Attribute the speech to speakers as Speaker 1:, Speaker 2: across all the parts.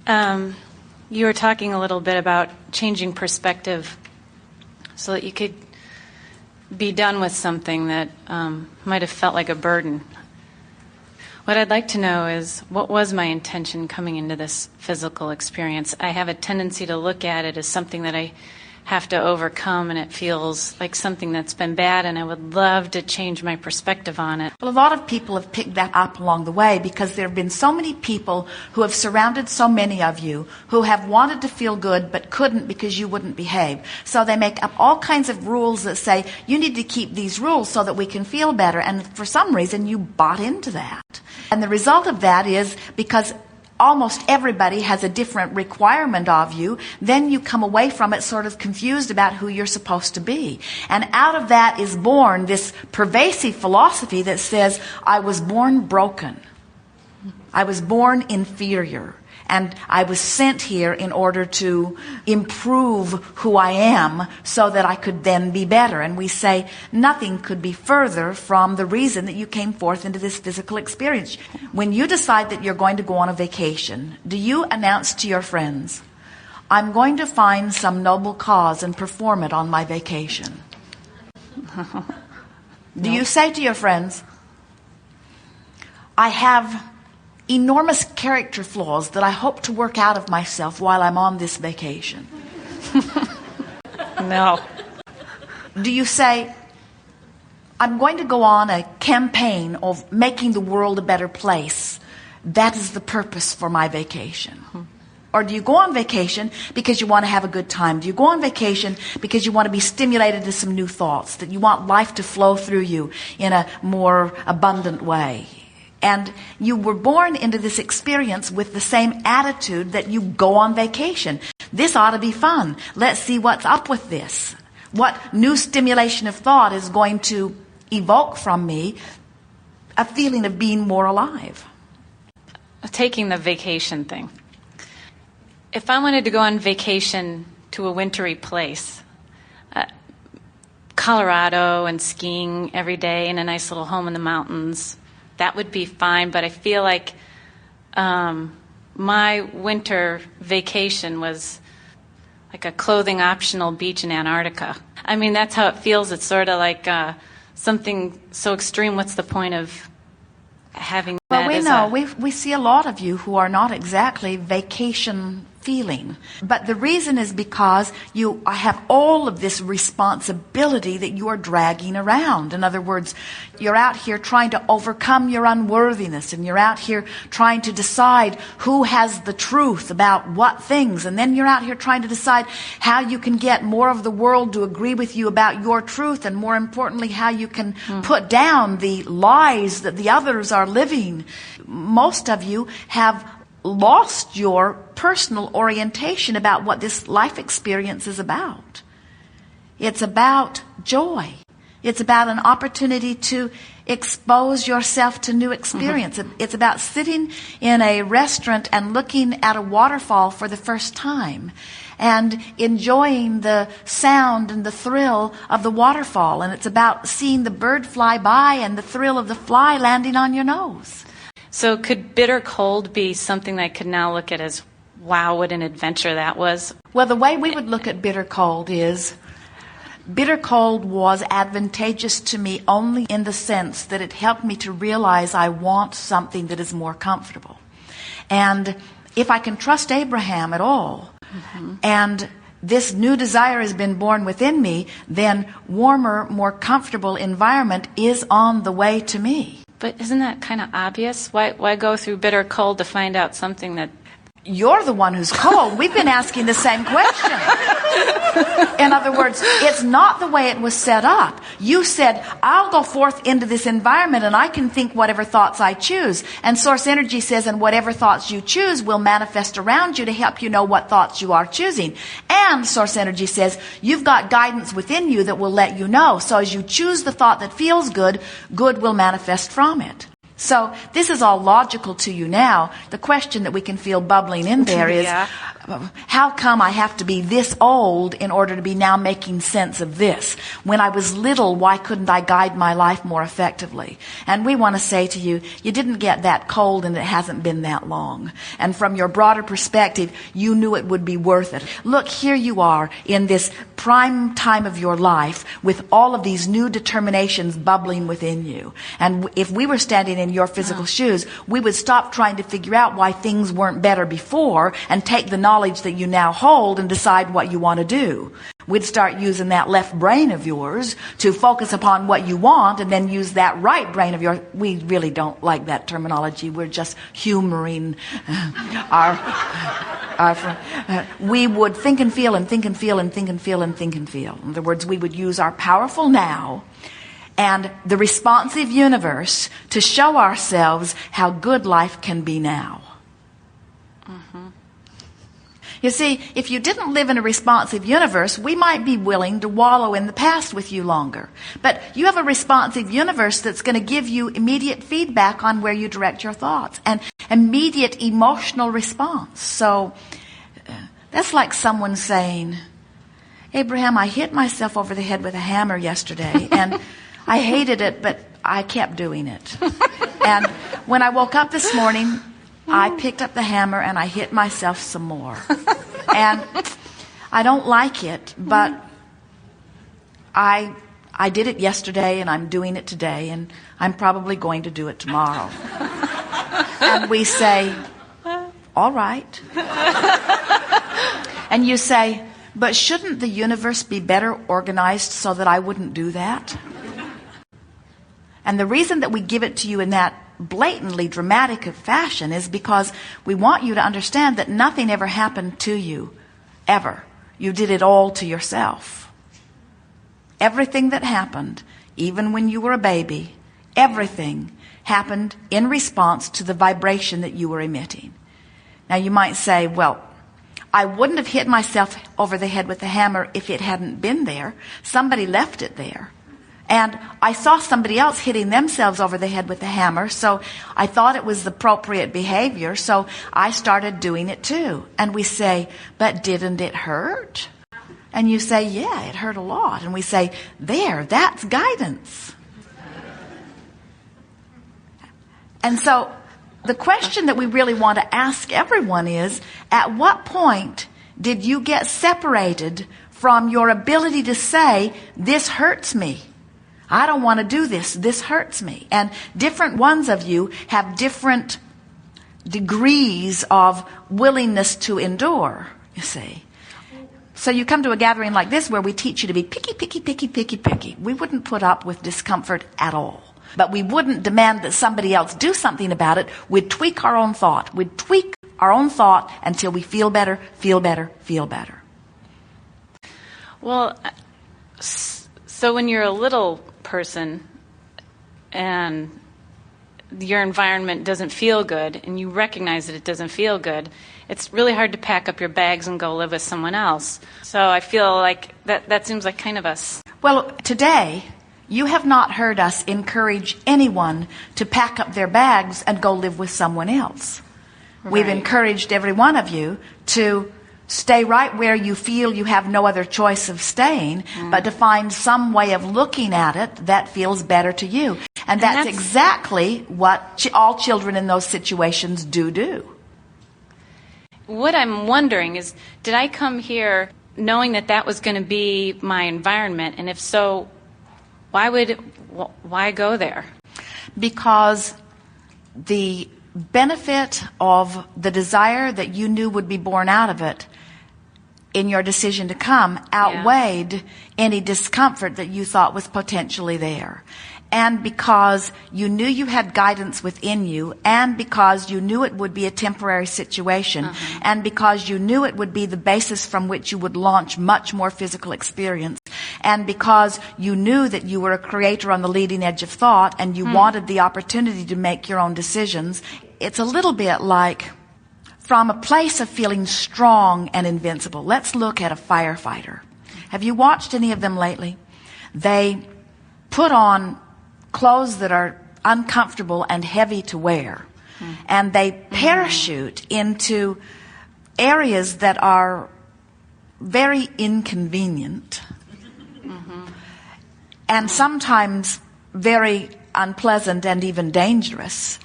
Speaker 1: You were talking a little bit about changing perspective so that you could be done with something that might have felt like a burden. What I'd like to know is, what was my intention coming into this physical experience? I have a tendency to look at it as something that I have to overcome, and it feels like something that's been bad, and I would love to change my perspective on it.
Speaker 2: Well, a lot of people have picked that up along the way because there have been so many people who have surrounded so many of you who have wanted to feel good but couldn't because you wouldn't behave. So they make up all kinds of rules that say, you need to keep these rules so that we can feel better. And for some reason, you bought into that. And the result of that is, because almost everybody has a different requirement of you, then you come away from it sort of confused about who you're supposed to be. And out of that is born this pervasive philosophy that says, I was born broken. I was born inferior. And I was sent here in order to improve who I am so that I could then be better. And we say nothing could be further from the reason that you came forth into this physical experience. When you decide that you're going to go on a vacation, do you announce to your friends, I'm going to find some noble cause and perform it on my vacation? Do you say to your friends, I have enormous character flaws that I hope to work out of myself while I'm on this vacation?
Speaker 1: No.
Speaker 2: Do you say, I'm going to go on a campaign of making the world a better place. That is the purpose for my vacation. Or do you go on vacation because you want to have a good time? Do you go on vacation because you want to be stimulated to some new thoughts, that you want life to flow through you in a more abundant way? And you were born into this experience with the same attitude that you go on vacation. This ought to be fun. Let's see what's up with this. What new stimulation of thought is going to evoke from me a feeling of being more alive?
Speaker 1: Taking the vacation thing. If I wanted to go on vacation to a wintry place, Colorado, and skiing every day in a nice little home in the mountains, that would be fine, but I feel like my winter vacation was like a clothing optional beach in Antarctica. I mean, that's how it feels. It's sort of like something so extreme. What's the point of having that?
Speaker 2: Well, we see a lot of you who are not exactly vacation feeling. But the reason is because you have all of this responsibility that you are dragging around. In other words, you're out here trying to overcome your unworthiness, and you're out here trying to decide who has the truth about what things, and then you're out here trying to decide how you can get more of the world to agree with you about your truth, and more importantly, how you can put down the lies that the others are living. Most of you have lost your personal orientation about what this life experience is about. It's about joy. It's about an opportunity to expose yourself to new experience. It's about sitting in a restaurant and looking at a waterfall for the first time and enjoying the sound and the thrill of the waterfall. And it's about seeing the bird fly by and the thrill of the fly landing on your nose.
Speaker 1: So could bitter cold be something that I could now look at as, wow, what an adventure that was?
Speaker 2: Well, the way we would look at bitter cold is, bitter cold was advantageous to me only in the sense that it helped me to realize I want something that is more comfortable. And if I can trust Abraham at all, and this new desire has been born within me, then warmer, more comfortable environment is on the way to me.
Speaker 1: But isn't that kind of obvious? Why go through bitter cold to find out something that...
Speaker 2: You're the one who's cold. We've been asking the same question. In other words, it's not the way it was set up. You said, I'll go forth into this environment and I can think whatever thoughts I choose. And Source Energy says, and whatever thoughts you choose will manifest around you to help you know what thoughts you are choosing. And Source Energy says, you've got guidance within you that will let you know. So as you choose the thought that feels good, good will manifest from it. So this is all logical to you now. The question that we can feel bubbling in there is, how come I have to be this old in order to be now making sense of this? When I was little, why couldn't I guide my life more effectively? And we want to say to you, you didn't get that cold and it hasn't been that long. And from your broader perspective, you knew it would be worth it. Look, here you are in this prime time of your life with all of these new determinations bubbling within you. And if we were standing in your physical shoes, we would stop trying to figure out why things weren't better before and take the knowledge that you now hold and decide what you want to do. We'd start using that left brain of yours to focus upon what you want and then use that right brain of yours. We really don't like that terminology. We're just humoring we would think and feel and think and feel and think and feel and think and feel. In other words, we would use our powerful now and the responsive universe to show ourselves how good life can be now. Mm-hmm. You see, if you didn't live in a responsive universe, we might be willing to wallow in the past with you longer. But you have a responsive universe that's going to give you immediate feedback on where you direct your thoughts and immediate emotional response. So that's like someone saying, Abraham, I hit myself over the head with a hammer yesterday and I hated it, but I kept doing it. And when I woke up this morning, I picked up the hammer and I hit myself some more. And I don't like it, but I did it yesterday and I'm doing it today and I'm probably going to do it tomorrow. And we say, all right. And you say, but shouldn't the universe be better organized so that I wouldn't do that? And the reason that we give it to you in that blatantly dramatic fashion is because we want you to understand that nothing ever happened to you, ever. You did it all to yourself. Everything that happened, even when you were a baby, everything happened in response to the vibration that you were emitting. Now you might say, well, I wouldn't have hit myself over the head with the hammer if it hadn't been there. Somebody left it there. And I saw somebody else hitting themselves over the head with a hammer, so I thought it was the appropriate behavior, so I started doing it too. And we say, but didn't it hurt? And you say, yeah, it hurt a lot. And we say, there, that's guidance. And so the question that we really want to ask everyone is, at what point did you get separated from your ability to say, this hurts me? I don't want to do this. This hurts me. And different ones of you have different degrees of willingness to endure, you see. So you come to a gathering like this where we teach you to be picky, picky, picky, picky, picky. We wouldn't put up with discomfort at all. But we wouldn't demand that somebody else do something about it. We'd tweak our own thought. We'd tweak our own thought until we feel better, feel better, feel better.
Speaker 1: Well, so when you're a little person and your environment doesn't feel good and you recognize that it doesn't feel good, it's really hard to pack up your bags and go live with someone else. So I feel like that seems like kind of us.
Speaker 2: Well, today, you have not heard us encourage anyone to pack up their bags and go live with someone else. Right. We've encouraged every one of you to stay right where you feel you have no other choice of staying, but to find some way of looking at it that feels better to you. And that's exactly what all children in those situations do.
Speaker 1: What I'm wondering is, did I come here knowing that that was going to be my environment? And if so, why go there? Because the benefit of the desire that you knew would be born out of it in your decision to come outweighed any discomfort that you thought was potentially there. And because you knew you had guidance within you, and because you knew it would be a temporary situation, and because you knew it would be the basis from which you would launch much more physical experience, and because you knew that you were a creator on the leading edge of thought, and you wanted the opportunity to make your own decisions, it's a little bit like from a place of feeling strong and invincible. Let's look at a firefighter. Have you watched any of them lately? They put on clothes that are
Speaker 2: uncomfortable and heavy to wear. And they parachute into areas that are very inconvenient and sometimes very unpleasant and even dangerous.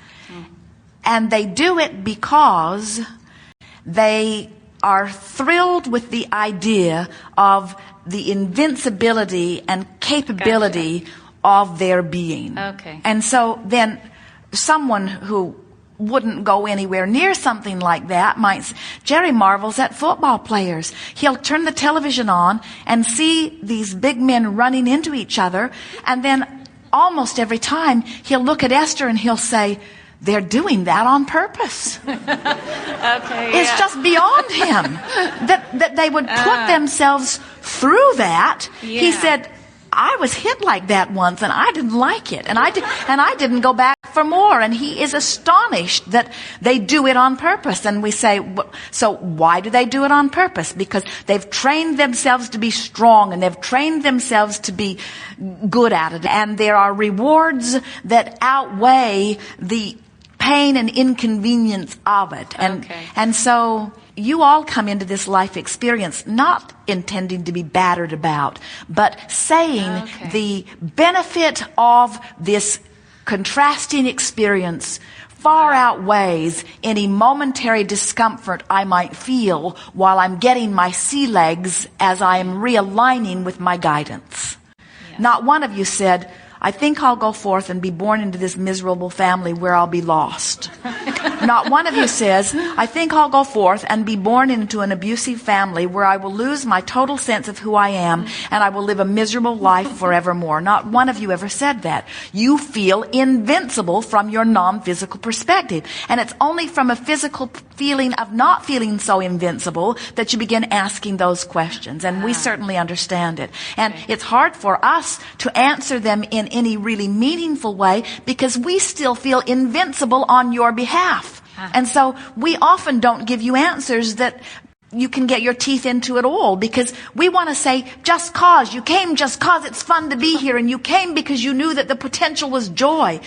Speaker 2: And they do it because they are thrilled with the idea of the invincibility and capability of their being.
Speaker 1: Okay.
Speaker 2: And so then someone who wouldn't go anywhere near something like that might, Jerry marvels at football players. He'll turn the television on and see these big men running into each other, and then almost every time he'll look at Esther and he'll say, they're doing that on purpose. It's just beyond him that they would put themselves through that.
Speaker 1: Yeah.
Speaker 2: He said, I was hit like that once and I didn't like it, and I didn't go back for more. And he is astonished that they do it on purpose. And we say, so why do they do it on purpose? Because they've trained themselves to be strong, and they've trained themselves to be good at it, and there are rewards that outweigh the pain and inconvenience of it. And so you all come into this life experience not intending to be battered about, but saying the benefit of this contrasting experience far outweighs any momentary discomfort I might feel while I'm getting my sea legs as I am realigning with my guidance. Yes. Not one of you said, I think I'll go forth and be born into this miserable family where I'll be lost. Not one of you says, I think I'll go forth and be born into an abusive family where I will lose my total sense of who I am and I will live a miserable life forevermore. Not one of you ever said that. You feel invincible from your non-physical perspective. And it's only from a physical feeling of not feeling so invincible that you begin asking those questions. And we certainly understand it. And it's hard for us to answer them in any really meaningful way because we still feel invincible on your behalf. And so we often don't give you answers that you can get your teeth into at all, because we want to say, just cause. You came just cause it's fun to be here, and you came because you knew that the potential was joy.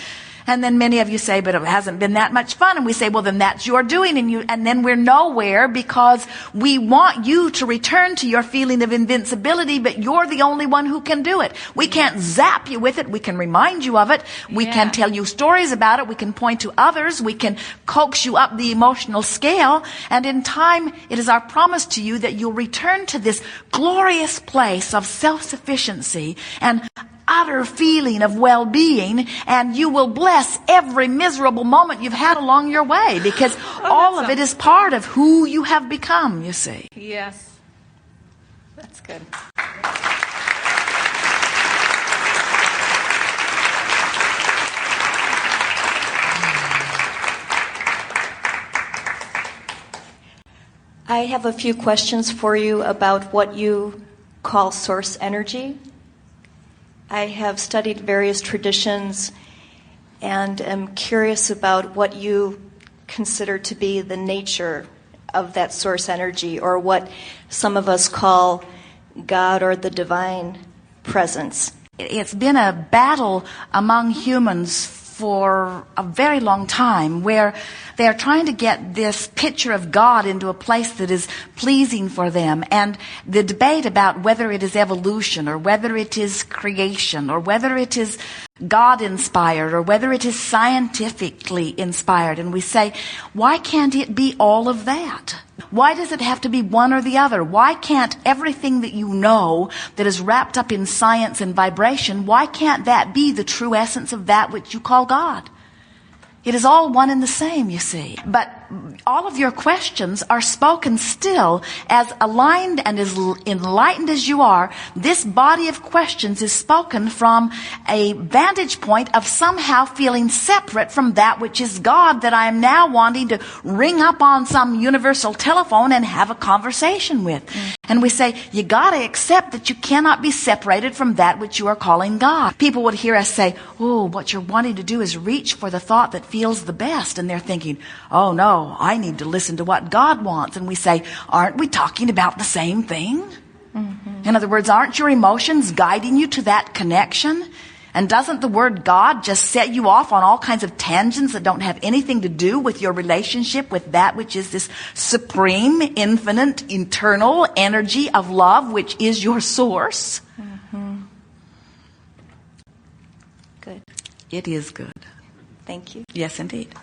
Speaker 2: And then many of you say, but it hasn't been that much fun. And we say, well, then that's your doing. And then we're nowhere because we want you to return to your feeling of invincibility, but you're the only one who can do it. We can't zap you with it. We can remind you of it. We can tell you stories about it. We can point to others. We can coax you up the emotional scale. And in time, it is our promise to you that you'll return to this glorious place of self-sufficiency and utter feeling of well-being, and you will bless every miserable moment you've had along your way, because all of it is part of who you have become, you see.
Speaker 1: Yes. That's good.
Speaker 3: I have a few questions for you about what you call source energy. I have studied various traditions and am curious about what you consider to be the nature of that source energy, or what some of us call God or the divine presence.
Speaker 2: It's been a battle among humans for a very long time, where they are trying to get this picture of God into a place that is pleasing for them. And the debate about whether it is evolution, or whether it is creation, or whether it is God-inspired, or whether it is scientifically inspired. And we say, why can't it be all of that? Why does it have to be one or the other? Why can't everything that you know that is wrapped up in science and vibration, why can't that be the true essence of that which you call God? It is all one and the same, you see. But all of your questions are spoken still as aligned and as enlightened as you are. This body of questions is spoken from a vantage point of somehow feeling separate from that which is God, that I am now wanting to ring up on some universal telephone and have a conversation with. And we say, you gotta accept that you cannot be separated from that which you are calling God. People would hear us say, oh, what you're wanting to do is reach for the thought that feels the best. And they're thinking, oh no, I need to listen to what God wants. And we say, aren't we talking about the same thing? Mm-hmm. In other words, aren't your emotions guiding you to that connection? And doesn't the word God just set you off on all kinds of tangents that don't have anything to do with your relationship with that which is this supreme, infinite, eternal energy of love, which is your source?
Speaker 3: Mm-hmm. Good.
Speaker 2: It is good.
Speaker 3: Thank you.
Speaker 2: Yes, indeed.